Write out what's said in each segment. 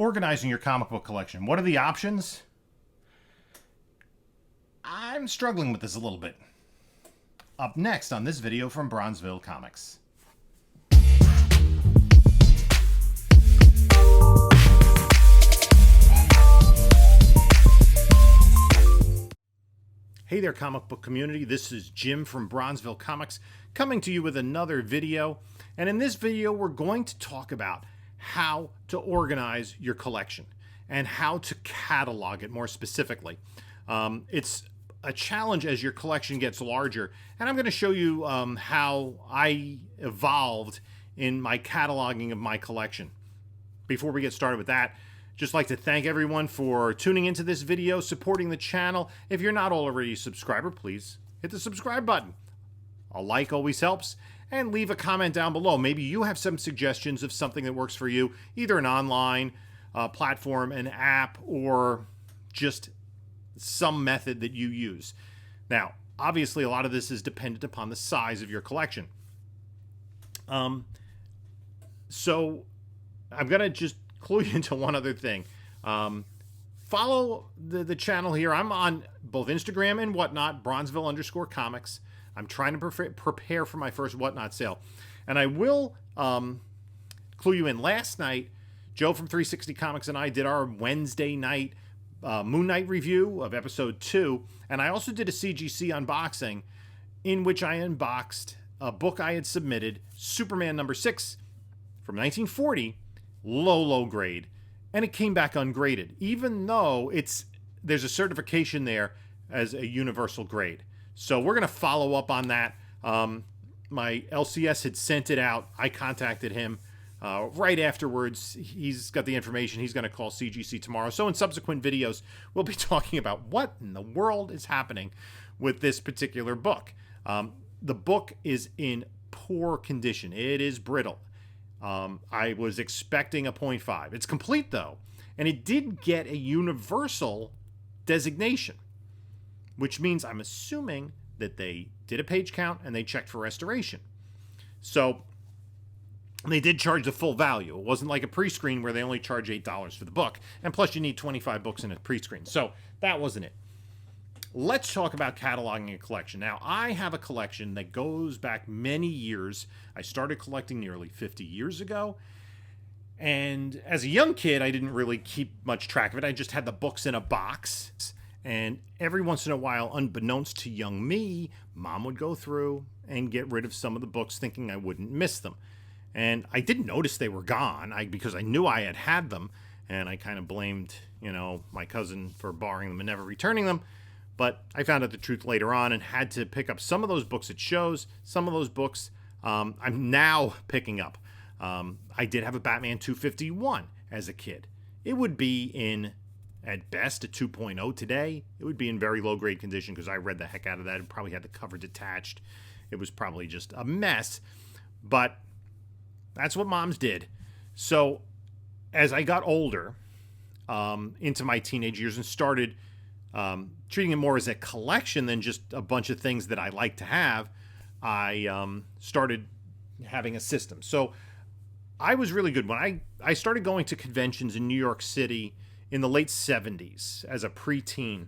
Organizing your comic book collection. What are the options? I'm struggling with this a little bit. Up next on this video from Bronzeville Comics. Hey there, comic book community. This is Jim from Bronzeville Comics coming to you with another video. And in this video, we're going to talk about how to organize your collection and how to catalog it more specifically. It's a challenge as your collection gets larger, and I'm going to show you how I evolved in my cataloging of my collection. Before we get started with that, just like to thank everyone for tuning into this video, supporting the channel. If you're not already a subscriber, please hit the subscribe button. A like always helps, and leave a comment down below. Maybe you have some suggestions of something that works for you, either an online platform, an app, or just some method that you use. Now, obviously, a lot of this is dependent upon the size of your collection. So I'm going to just clue you into one other thing. Follow the channel here. I'm on both Instagram and Whatnot, Bronzeville_comics. I'm trying to prepare for my first Whatnot sale. And I will clue you in. Last night, Joe from 360 Comics and I did our Wednesday night Moon Knight review of episode 2. And I also did a CGC unboxing in which I unboxed a book I had submitted, Superman #6 from 1940, low grade. And it came back ungraded, even though there's a certification there as a universal grade. So we're going to follow up on that. My LCS had sent it out. I contacted him right afterwards. He's got the information. He's going to call CGC tomorrow. So in subsequent videos, we'll be talking about what in the world is happening with this particular book. The book is in poor condition. It is brittle. I was expecting a 0.5. It's complete, though. And it did get a universal designation, which means I'm assuming that they did a page count and they checked for restoration. So they did charge the full value. It wasn't like a pre-screen where they only charge $8 for the book. And plus you need 25 books in a pre-screen. So that wasn't it. Let's talk about cataloging a collection. Now, I have a collection that goes back many years. I started collecting nearly 50 years ago. And as a young kid, I didn't really keep much track of it. I just had the books in a box. And every once in a while, unbeknownst to young me, Mom would go through and get rid of some of the books thinking I wouldn't miss them. And I didn't notice they were gone because I knew I had them. And I kind of blamed, my cousin for borrowing them and never returning them. But I found out the truth later on and had to pick up some of those books at shows. Some of those books I'm now picking up. I did have a Batman 251 as a kid. It would be at best, a 2.0 today. It would be in very low-grade condition because I read the heck out of that. It probably had the cover detached. It was probably just a mess. But that's what moms did. So as I got older, into my teenage years and started treating it more as a collection than just a bunch of things that I like to have, I started having a system. So I was really good. When I started going to conventions in New York City in the late 70s as a preteen,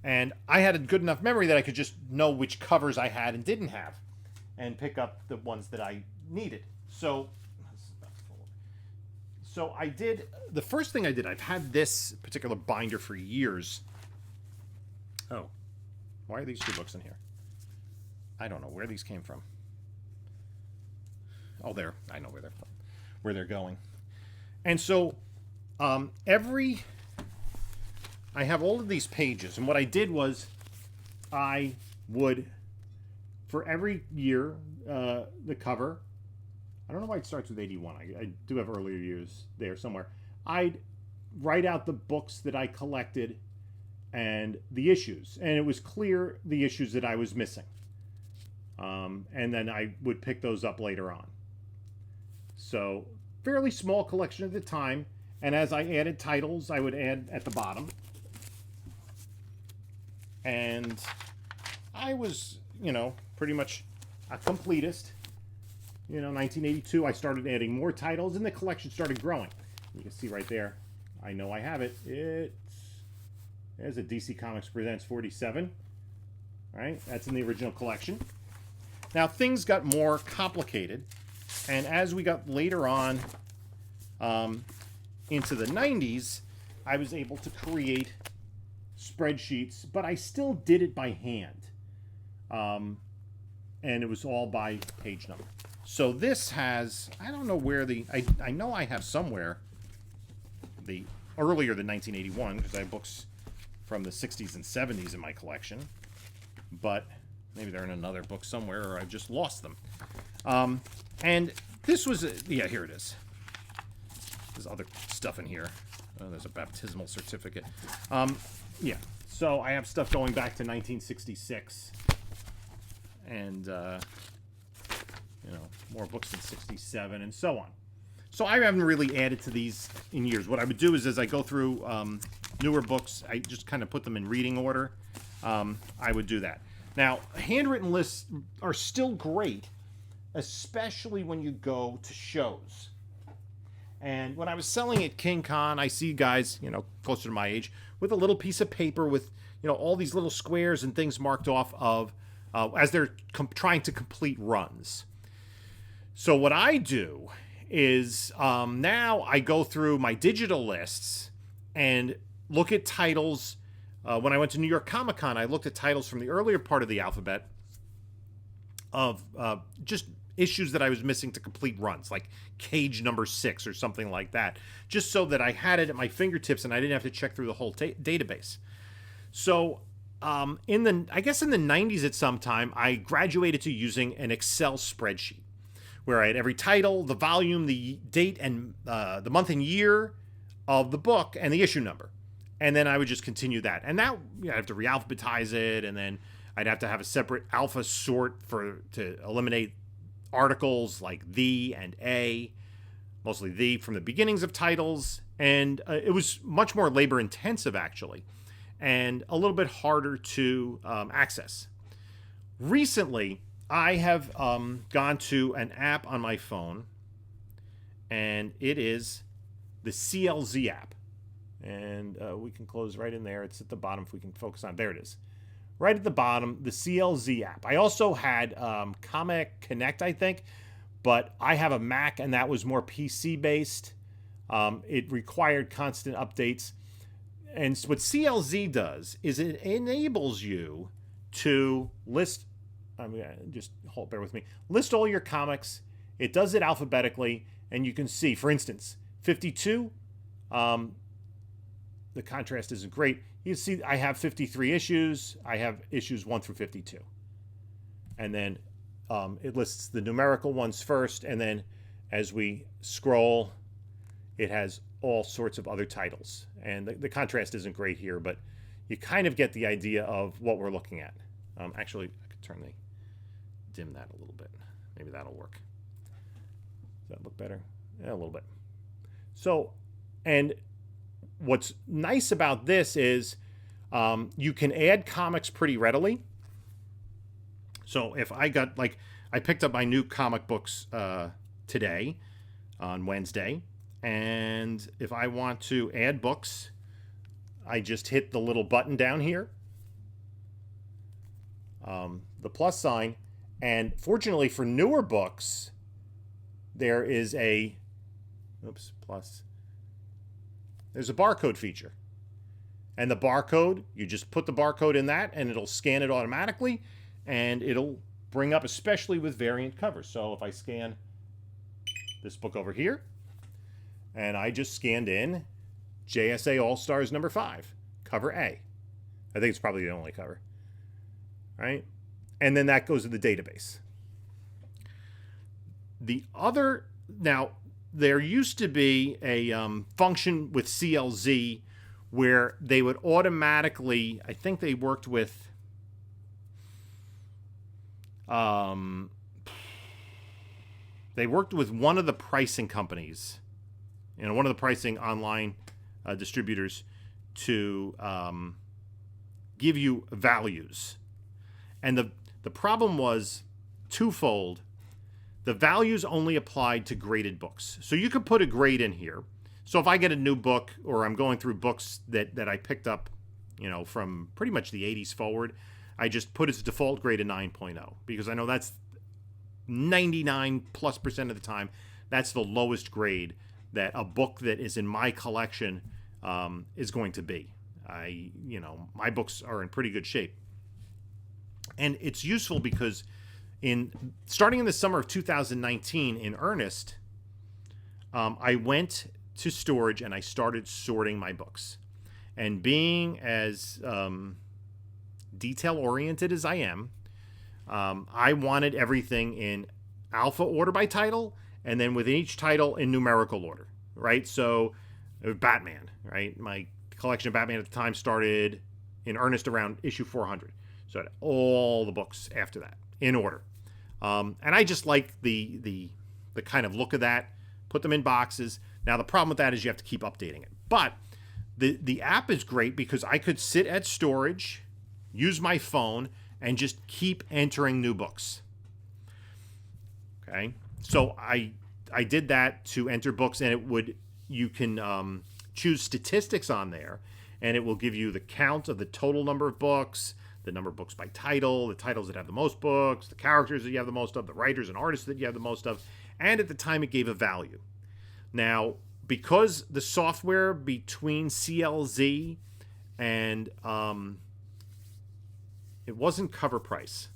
and I had a good enough memory that I could just know which covers I had and didn't have and pick up the ones that I needed. So I did, the first thing I did, I've had this particular binder for years. Oh, why are these two books in here? I don't know where these came from. Oh, I know where they're going. And so I have all of these pages, and what I did was I would, for every year, the cover, I don't know why it starts with 81. I do have earlier years there somewhere. I'd write out the books that I collected and the issues, and it was clear the issues that I was missing. And then I would pick those up later on. So, fairly small collection at the time, and as I added titles, I would add at the bottom. And I was, pretty much a completist. 1982, I started adding more titles, and the collection started growing. You can see right there, I know I have it. There's a DC Comics Presents 47. All right, that's in the original collection. Now, things got more complicated, and as we got later on into the 90s, I was able to create spreadsheets, but I still did it by hand. And it was all by page number. So this has, I don't know where I know I have somewhere the earlier than 1981, because I have books from the 60s and 70s in my collection, but maybe they're in another book somewhere, or I've just lost them. And this was, yeah, here it is. There's other stuff in here. Oh, there's a baptismal certificate. Yeah, so I have stuff going back to 1966. And, you know, more books in 67 and so on. So I haven't really added to these in years. What I would do is, as I go through newer books, I just kind of put them in reading order. I would do that. Now, handwritten lists are still great, especially when you go to shows. And when I was selling at King Con, I see guys, you know, closer to my age, with a little piece of paper with, you know, all these little squares and things marked off of as they're trying to complete runs. So what I do is now I go through my digital lists and look at titles. When I went to New York Comic Con, I looked at titles from the earlier part of the alphabet of just issues that I was missing to complete runs, like Cage number 6 or something like that, just so that I had it at my fingertips and I didn't have to check through the whole database. So I guess in the 90s at some time, I graduated to using an Excel spreadsheet where I had every title, the volume, the date, and the month and year of the book, and the issue number. And then I would just continue that. And that, I'd have to re-alphabetize it, and then I'd have to have a separate alpha sort to eliminate articles like the and a, mostly the, from the beginnings of titles. And it was much more labor intensive, actually, and a little bit harder to access. Recently, I have gone to an app on my phone, and it is the CLZ app. And we can close right in there. It's at the bottom if we can focus on. There it is. Right at the bottom, the CLZ app. I also had Comic Connect, I think, but I have a Mac, and that was more PC-based. It required constant updates. And what CLZ does is it enables you to list, bear with me, list all your comics. It does it alphabetically, and you can see, for instance, 52, the contrast isn't great. You see I have 53 issues. I have issues 1 through 52. And then it lists the numerical ones first, and then as we scroll, it has all sorts of other titles. And the contrast isn't great here, but you kind of get the idea of what we're looking at. Actually, I could dim that a little bit. Maybe that'll work. Does that look better? Yeah, a little bit. So, and what's nice about this is you can add comics pretty readily. So if I picked up my new comic books today on Wednesday, and if I want to add books, I just hit the little button down here, the plus sign, and fortunately for newer books, there is a there's a barcode feature. And the barcode, you just put the barcode in that, and it'll scan it automatically, and it'll bring up, especially with variant covers. So if I scan this book over here, and I just scanned in JSA All-Stars number 5, cover A. I think it's probably the only cover. Right? And then that goes to the database. Now, there used to be a function with CLZ where they would automatically, I think they worked with, one of the pricing companies, one of the pricing online distributors to give you values. And the problem was twofold. The values only applied to graded books. So you could put a grade in here. So if I get a new book, or I'm going through books that I picked up, from pretty much the 80s forward, I just put its default grade a 9.0, because I know that's 99+% of the time, that's the lowest grade that a book that is in my collection is going to be. My books are in pretty good shape. And it's useful because starting in the summer of 2019 in earnest, I went to storage and I started sorting my books. And being as detail-oriented as I am, I wanted everything in alpha order by title, and then within each title in numerical order, right? So Batman, right? My collection of Batman at the time started in earnest around issue 400. So I had all the books after that in order. And I just like the kind of look of that, put them in boxes. Now, the problem with that is you have to keep updating it. But the app is great because I could sit at storage, use my phone, and just keep entering new books. Okay? So I did that to enter books, and you can choose statistics on there, and it will give you the count of the total number of books, the number of books by title, the titles that have the most books, the characters that you have the most of, the writers and artists that you have the most of, and at the time it gave a value. Now, because the software between CLZ and it wasn't Cover Price,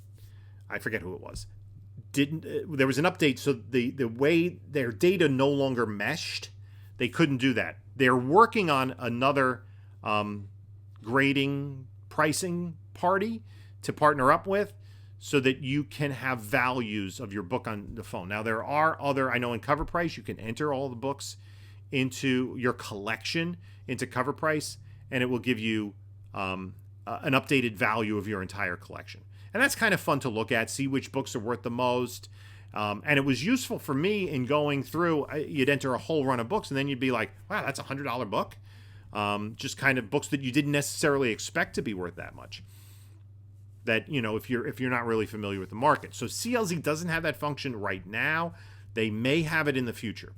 I forget who it was, there was an update, so the way their data no longer meshed, they couldn't do that. They're working on another grading pricing party to partner up with so that you can have values of your book on the phone. Now, there are I know in Cover Price, you can enter all the books into your collection into Cover Price, and it will give you an updated value of your entire collection. And that's kind of fun to look at, see which books are worth the most. And it was useful for me in going through. You'd enter a whole run of books, and then you'd be like, wow, that's a $100 book. Just kind of books that you didn't necessarily expect to be worth that much. That, if you're not really familiar with the market. So CLZ doesn't have that function right now. They may have it in the future.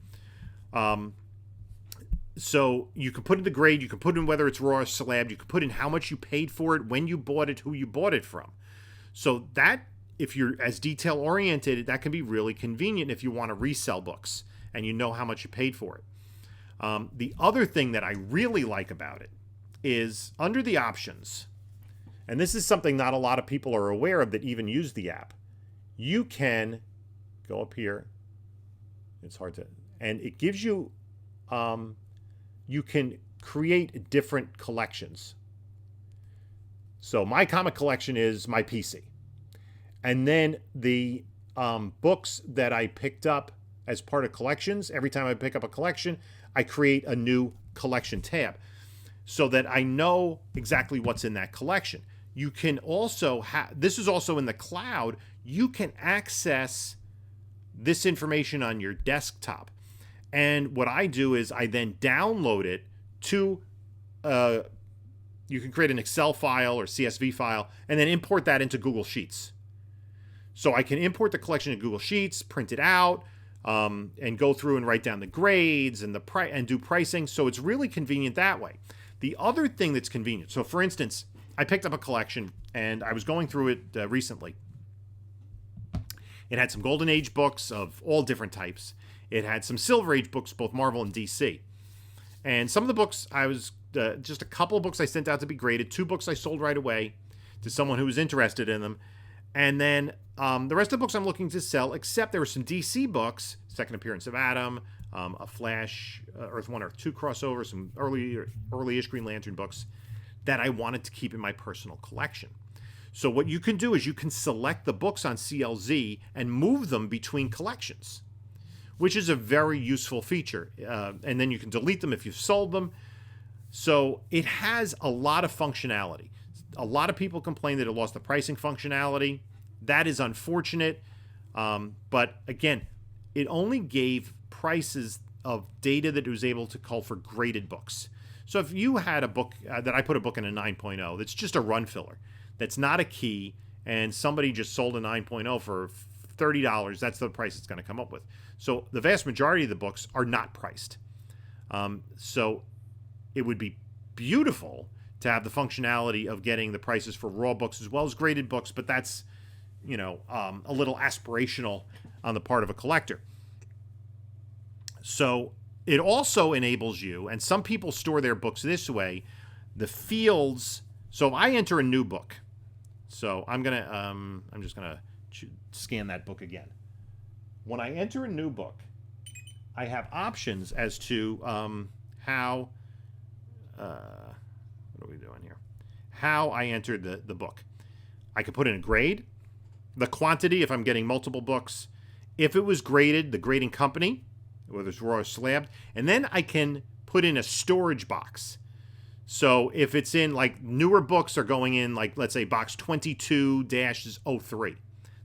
So you can put in the grade, you can put in whether it's raw or slab, you can put in how much you paid for it, when you bought it, who you bought it from. So that, if you're as detail oriented, that can be really convenient if you want to resell books and you know how much you paid for it. The other thing that I really like about it is under the options, and this is something not a lot of people are aware of that even use the app. You can go up here. It's hard to, and it gives you, you can create different collections. So my comic collection is my PC. And then the books that I picked up as part of collections, every time I pick up a collection, I create a new collection tab so that I know exactly what's in that collection. You can also this is also in the cloud. You can access this information on your desktop. And what I do is I then download it to, you can create an Excel file or CSV file and then import that into Google Sheets. So I can import the collection in Google Sheets, print it out, and go through and write down the grades and and do pricing. So it's really convenient that way. The other thing that's convenient, so for instance, I picked up a collection and I was going through it recently. It had some Golden Age books of all different types. It had some Silver Age books, both Marvel and DC. And some of the books, I was just a couple of books I sent out to be graded. 2 books I sold right away to someone who was interested in them. And then the rest of the books I'm looking to sell, except there were some DC books, Second Appearance of Adam, a Flash, Earth 1, Earth 2 crossover, some early-ish Green Lantern books that I wanted to keep in my personal collection. So what you can do is you can select the books on CLZ and move them between collections, which is a very useful feature. And then you can delete them if you've sold them. So it has a lot of functionality. A lot of people complain that it lost the pricing functionality. That is unfortunate. But again, it only gave prices of data that it was able to call for graded books. So if you had a book that I put a book in a 9.0, that's just a run filler, that's not a key, and somebody just sold a 9.0 for $30, that's the price it's going to come up with. So the vast majority of the books are not priced. So it would be beautiful to have the functionality of getting the prices for raw books as well as graded books, but that's, a little aspirational on the part of a collector. So it also enables you, and some people store their books this way, the fields. So if I enter a new book, so I'm just gonna scan that book again. When I enter a new book, I have options as to how. What are we doing here? How I entered the book. I could put in a grade, the quantity if I'm getting multiple books, if it was graded, the grading company, whether it's raw or slabbed, and then I can put in a storage box. So if it's in, like, newer books are going in, like, let's say box 22-03.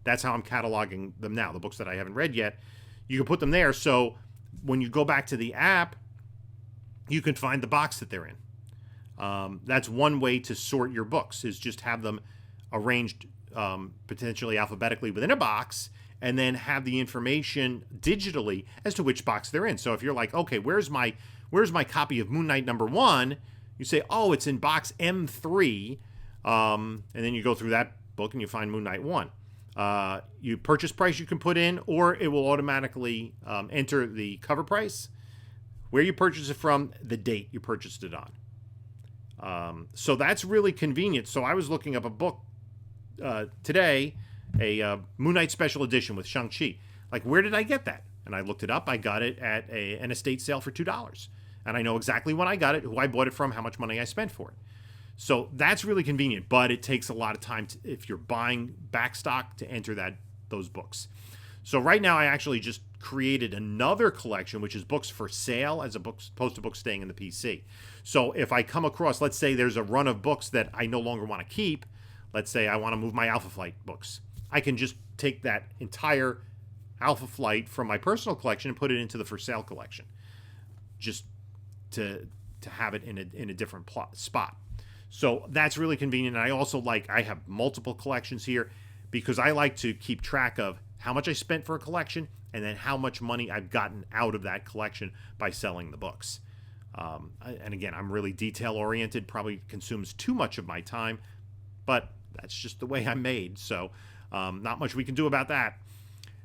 That's how I'm cataloging them now, the books that I haven't read yet. You can put them there, so when you go back to the app, you can find the box that they're in. That's one way to sort your books, is just have them arranged potentially alphabetically within a box, and then have the information digitally as to which box they're in. So if you're like, okay, where's my copy of Moon Knight #1? You say, oh, it's in box M3, and then you go through that book and you find Moon Knight 1. You purchase price you can put in, or it will automatically enter the cover price, where you purchase it from, the date you purchased it on. So that's really convenient. So I was looking up a book today, a Moon Knight special edition with Shang-Chi. Like, where did I get that? And I looked it up. I got it at an estate sale for $2. And I know exactly when I got it, who I bought it from, how much money I spent for it. So that's really convenient, but it takes a lot of time if you're buying back stock to enter those books. So right now I actually just created another collection, which is books for sale, as opposed to books staying in the PC. So if I come across, let's say there's a run of books that I no longer want to keep, let's say I want to move my Alpha Flight books, I can just take that entire Alpha Flight from my personal collection and put it into the for sale collection, just to have it in a different spot. So that's really convenient. And I also I have multiple collections here because I like to keep track of how much I spent for a collection and then how much money I've gotten out of that collection by selling the books. And again, I'm really detail oriented, probably consumes too much of my time, but that's just the way I'm made. So not much we can do about that.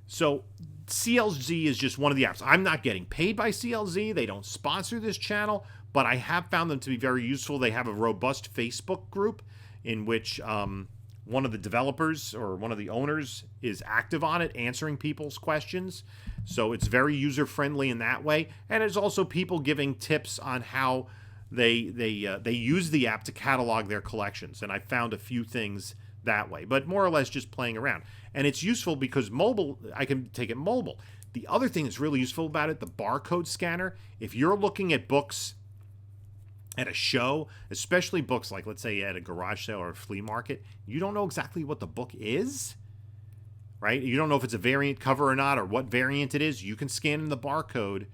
So CLZ is just one of the apps. I'm not getting paid by CLZ. They don't sponsor this channel, but I have found them to be very useful. They have a robust Facebook group in which one of the developers or one of the owners is active on it, answering people's questions. So it's very user-friendly in that way. And there's also people giving tips on how they use the app to catalog their collections. And I found a few things that way, but more or less just playing around. And it's useful because mobile, I can take it mobile. The other thing that's really useful about it, the barcode scanner, if you're looking at books at a show, especially books like, let's say, at a garage sale or a flea market, you don't know exactly what the book is, right? You don't know if it's a variant cover or not, or what variant it is. You can scan in the barcode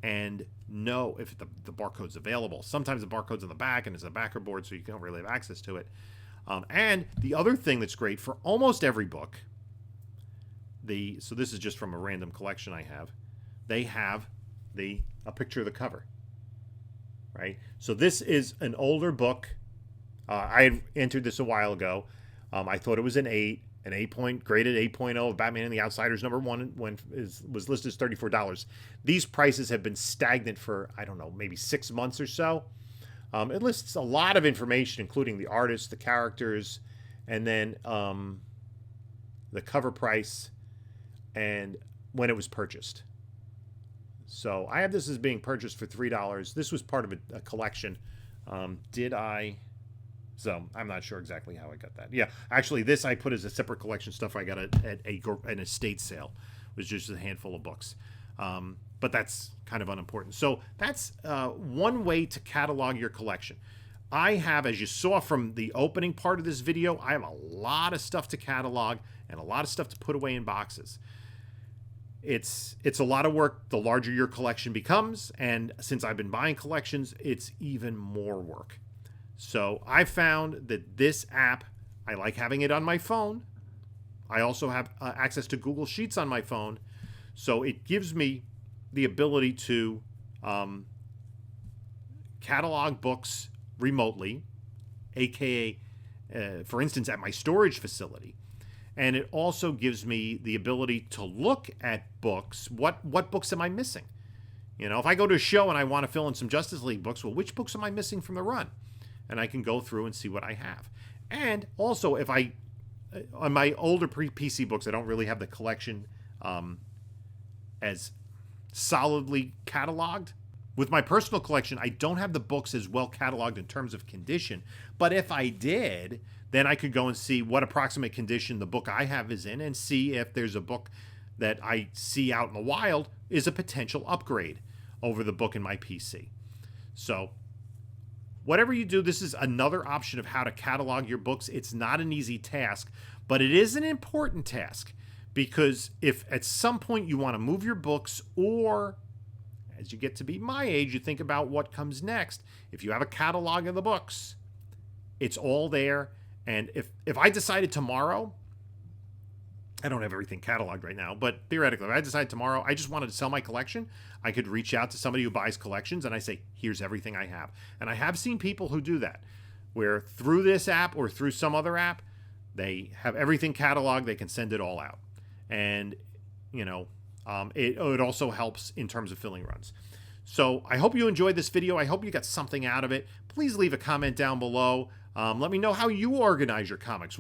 and know if the barcode's available. Sometimes the barcode's on the back and it's a backer board, so you don't really have access to it. And the other thing that's great for almost every book, so this is just from a random collection I have, they have a picture of the cover, right? So this is an older book. I had entered this a while ago. I thought it was an 8, graded 8.0 of Batman and the Outsiders #1 was listed as $34. These prices have been stagnant for, I don't know, maybe 6 months or so. It lists a lot of information, including the artist, the characters, and then the cover price and when it was purchased. So I have this as being purchased for $3. This was part of a collection. So I'm not sure exactly how I got that. Yeah, actually, this I put as a separate collection stuff I got at an estate sale. It was just a handful of books. But that's kind of unimportant. So that's one way to catalog your collection. I have, as you saw from the opening part of this video, I have a lot of stuff to catalog and a lot of stuff to put away in boxes. It's a lot of work the larger your collection becomes, and since I've been buying collections, it's even more work. So I found that this app, I like having it on my phone. I also have access to Google Sheets on my phone, so it gives me the ability to catalog books remotely, aka, for instance, at my storage facility. And it also gives me the ability to look at books. What books am I missing? If I go to a show and I want to fill in some Justice League books, well, which books am I missing from the run? And I can go through and see what I have. And also, if on my older PC books, I don't really have the collection as solidly cataloged. With my personal collection, I don't have the books as well cataloged in terms of condition. But if I did, then I could go and see what approximate condition the book I have is in and see if there's a book that I see out in the wild is a potential upgrade over the book in my PC. So whatever you do, this is another option of how to catalog your books. It's not an easy task, but it is an important task, because if at some point you want to move your books, or as you get to be my age, you think about what comes next. If you have a catalog of the books, it's all there. And if I decided tomorrow, I don't have everything cataloged right now, but theoretically, if I decided tomorrow I just wanted to sell my collection, I could reach out to somebody who buys collections and I say, here's everything I have. And I have seen people who do that, where through this app or through some other app, they have everything cataloged, they can send it all out. And, it also helps in terms of filling runs. So I hope you enjoyed this video. I hope you got something out of it. Please leave a comment down below. Let me know how you organize your comics.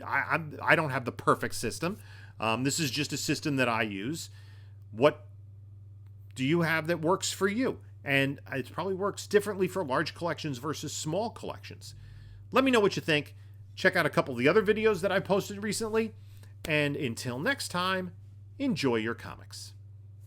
I don't have the perfect system. This is just a system that I use. What do you have that works for you? And it probably works differently for large collections versus small collections. Let me know what you think. Check out a couple of the other videos that I posted recently. And until next time, enjoy your comics.